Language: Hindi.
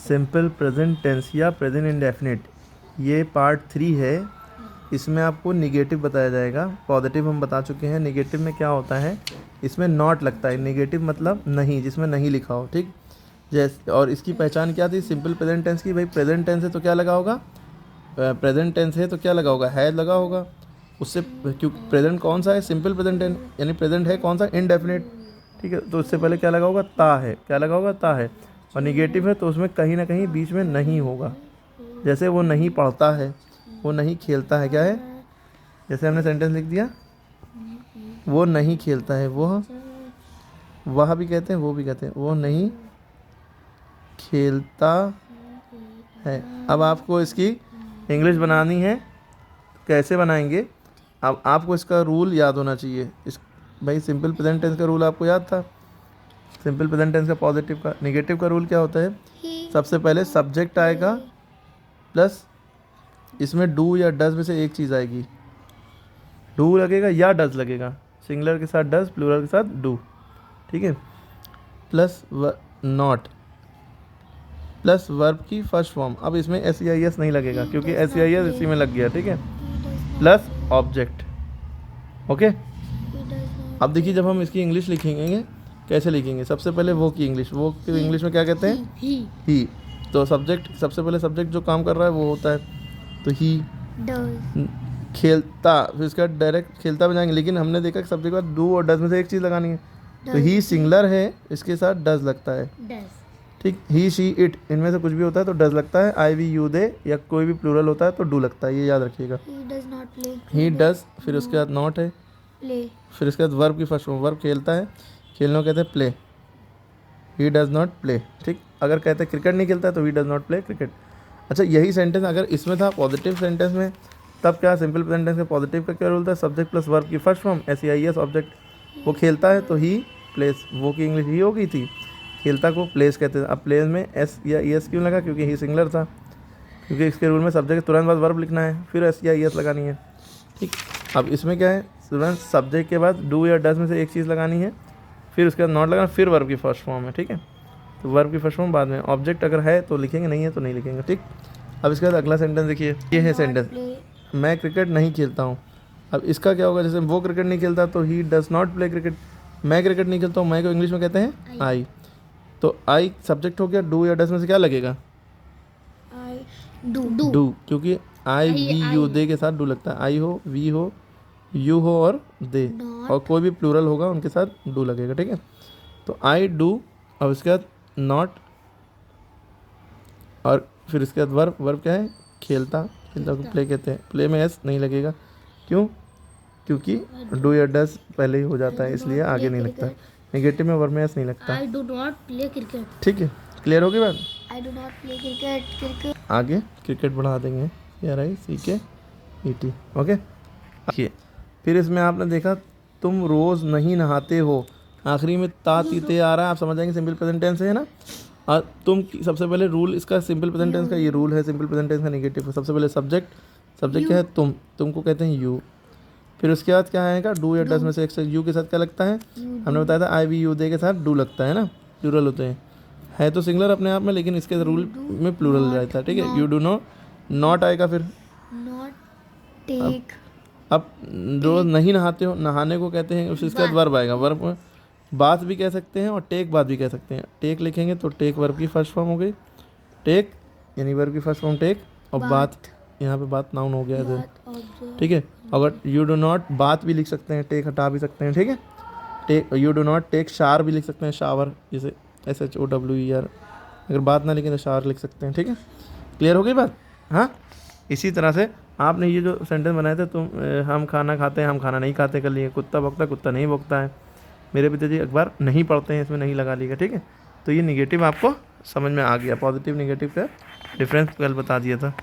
सिंपल प्रेजेंट टेंस या प्रेजेंट इंडेफिनिट, ये पार्ट 3 है। इसमें आपको निगेटिव बताया जाएगा। पॉजिटिव हम बता चुके हैं। निगेटिव में क्या होता है, इसमें नॉट लगता है। निगेटिव मतलब नहीं, जिसमें नहीं लिखा हो, ठीक। जैसे, और इसकी पहचान क्या थी सिंपल प्रेजेंट टेंस की? भाई प्रेजेंट टेंस है तो क्या लगा होगा, प्रेजेंट टेंस है तो क्या लगा होगा, है लगा होगा। उससे क्यों, प्रेजेंट कौन सा है, सिंपल प्रेजेंट टेंस, यानी प्रेजेंट है कौन सा, इनडेफिनिट, ठीक है। तो उससे पहले क्या लगा होगा, ता है। क्या लगा होगा, ता है। और निगेटिव है तो उसमें कहीं ना कहीं बीच में नहीं होगा। जैसे वो नहीं पढ़ता है, वो नहीं खेलता है, क्या है, जैसे हमने सेंटेंस लिख दिया, वो नहीं खेलता है, वह भी कहते हैं, वो भी कहते हैं, वो नहीं खेलता है। अब आपको इसकी इंग्लिश बनानी है, कैसे बनाएंगे? अब आपको इसका रूल याद होना चाहिए। इस भाई सिंपल प्रेजेंट टेंस का रूल आपको याद था। सिंपल प्रेजेंट टेंस का पॉजिटिव का, निगेटिव का रूल क्या होता है? सबसे पहले सब्जेक्ट आएगा प्लस इसमें डू या डज में से एक चीज़ आएगी। डू लगेगा या डज लगेगा, सिंगुलर के साथ डज, प्लूरल के साथ डू, ठीक है। प्लस नॉट, प्लस वर्ब की फर्स्ट फॉर्म। अब इसमें SEIS नहीं लगेगा क्योंकि SEIS इसी में लग गया, ठीक है। Plus object, okay. अब देखिए जब हम इसकी इंग्लिश लिखेंगे कैसे लिखेंगे, सबसे पहले वो की इंग्लिश, वो की इंग्लिश में क्या कहते हैं, ही। तो सब्जेक्ट, सबसे पहले सब्जेक्ट जो काम कर रहा है वो होता है, तो ही। खेलता, फिर इसका डायरेक्ट खेलता में जाएंगे, लेकिन हमने देखा कि सब्जेक्ट के बाद डू और डज में से एक चीज़ लगानी है। तो ही सिंगुलर है, इसके साथ डज लगता है, ठीक। ही, शी, इट, इनमें से कुछ भी होता है तो डज लगता है। आई, वी, यू, दे या कोई भी प्लूरल होता है तो डू लगता है, ये याद रखिएगा। ही डज, फिर उसके बाद नॉट है, फिर इसके बाद वर्ब की फर्स्ट फॉर्म, वर्ब खेलता है, खेलने को कहते हैं play. He does not play, ठीक। अगर कहते हैं क्रिकेट नहीं खेलता है तो he does not play cricket. अच्छा, यही सेंटेंस अगर इसमें था पॉजिटिव सेंटेंस में, तब क्या सिंपल प्रेजेंट टेंस का पॉजिटिव का क्या रूल था, सब्जेक्ट प्लस वर्ब की फर्स्ट फॉर्म, SEIS ऑब्जेक्ट। वो खेलता है तो ही प्लेस, वो की इंग्लिश ही हो गई थी, खेलता को प्लेस कहते थे। अब प्लेस में S या ES क्यों लगा, क्योंकि ही सिंगुलर था, क्योंकि इसके रूल में सब्जेक्ट के तुरंत बाद वर्ब लिखना है, फिर S या ES लगानी है, ठीक। अब इसमें क्या है, तुरंत सब्जेक्ट के बाद डू या डज में से एक चीज़ लगानी है, फिर उसके बाद नॉट लगाना, फिर वर्ब की फर्स्ट फॉर्म है, ठीक है। तो वर्ब की फर्स्ट फॉर्म बाद में, ऑब्जेक्ट अगर है तो लिखेंगे, नहीं है तो नहीं लिखेंगे, ठीक। अब इसके बाद अगला सेंटेंस देखिए, ये है सेंटेंस, मैं क्रिकेट नहीं खेलता हूँ। अब इसका क्या होगा, जैसे वो क्रिकेट नहीं खेलता तो he does not play cricket. मैं क्रिकेट नहीं खेलता हूँ, मैं को इंग्लिश में कहते हैं आई। तो आई सब्जेक्ट हो गया, डू या डज में से क्या लगेगा, डू, क्योंकि आई, वी, यू, दे के साथ डू लगता है। आई हो, वी हो, यू हो और दे, और कोई भी प्लूरल होगा उनके साथ डू लगेगा, ठीक है। तो आई डू, और उसके बाद नॉट, और फिर इसके बाद वर्ब, वर्ब क्या है, खेलता, खेलता को प्ले कहते हैं। प्ले में एस नहीं लगेगा, क्यों, क्योंकि डू या डज पहले ही हो जाता है, इसलिए आगे नहीं लगता। नेगेटिव में वर्ब में एस नहीं लगता। I do not play cricket, ठीक है, क्लियर होगी बात। I do not play cricket. आगे क्रिकेट बढ़ा देंगे, CKET, ओके। देखिए फिर इसमें आपने देखा, तुम रोज़ नहीं नहाते हो, आखिरी में ता तीते आ रहा है, आप समझ जाएंगे सिंपल प्रेजेंट टेंस है ना। और तुम सबसे पहले रूल इसका सिंपल प्रेजेंट टेंस का ये रूल है, सिंपल प्रेजेंट टेंस का निगेटिव। सबसे पहले सब्जेक्ट, सब्जेक्ट क्या है, तुम, तुमको कहते हैं यू। फिर उसके बाद क्या आएगा, डू या डज में से एक से यू के साथ क्या लगता है, हमने बताया था आई, वी, यू, दे के साथ डू लगता है ना, प्लूरल होते हैं। है तो सिंगुलर अपने आप में, लेकिन इसके रूल में प्लूरल रहता है, ठीक है। यू डू नॉट आएगा, फिर नॉट टेक। अब रोज़ नहीं नहाते हो, नहाने को कहते हैं, उसके बाद वर्ब आएगा, वर्ब में बात भी कह सकते हैं और टेक बात भी कह सकते हैं। टेक लिखेंगे तो टेक वर्ब की फर्स्ट फॉर्म हो गई, टेक यानी वर्ब की फर्स्ट फॉर्म टेक, और बात यहाँ पे बात नाउन हो गया है, ठीक है। अगर यू डू नॉट बात भी लिख सकते हैं, टेक हटा भी सकते हैं, ठीक है। Take, you do not take shower भी लिख सकते हैं, शावर, जैसे SHOWER। अगर बात ना लिखें तो शावर लिख सकते हैं, ठीक है। क्लियर हो गई बात। हाँ, इसी तरह से आपने ये जो सेंटेंस बनाए थे, तुम हम खाना खाते हैं, हम खाना नहीं खाते कर लिए, कुत्ता भौंकता, कुत्ता नहीं भौंकता है, मेरे पिताजी अखबार नहीं पढ़ते हैं, इसमें नहीं लगा लिएगा, ठीक है। तो ये निगेटिव आपको समझ में आ गया, पॉजिटिव निगेटिव का डिफरेंस कल बता दिया था।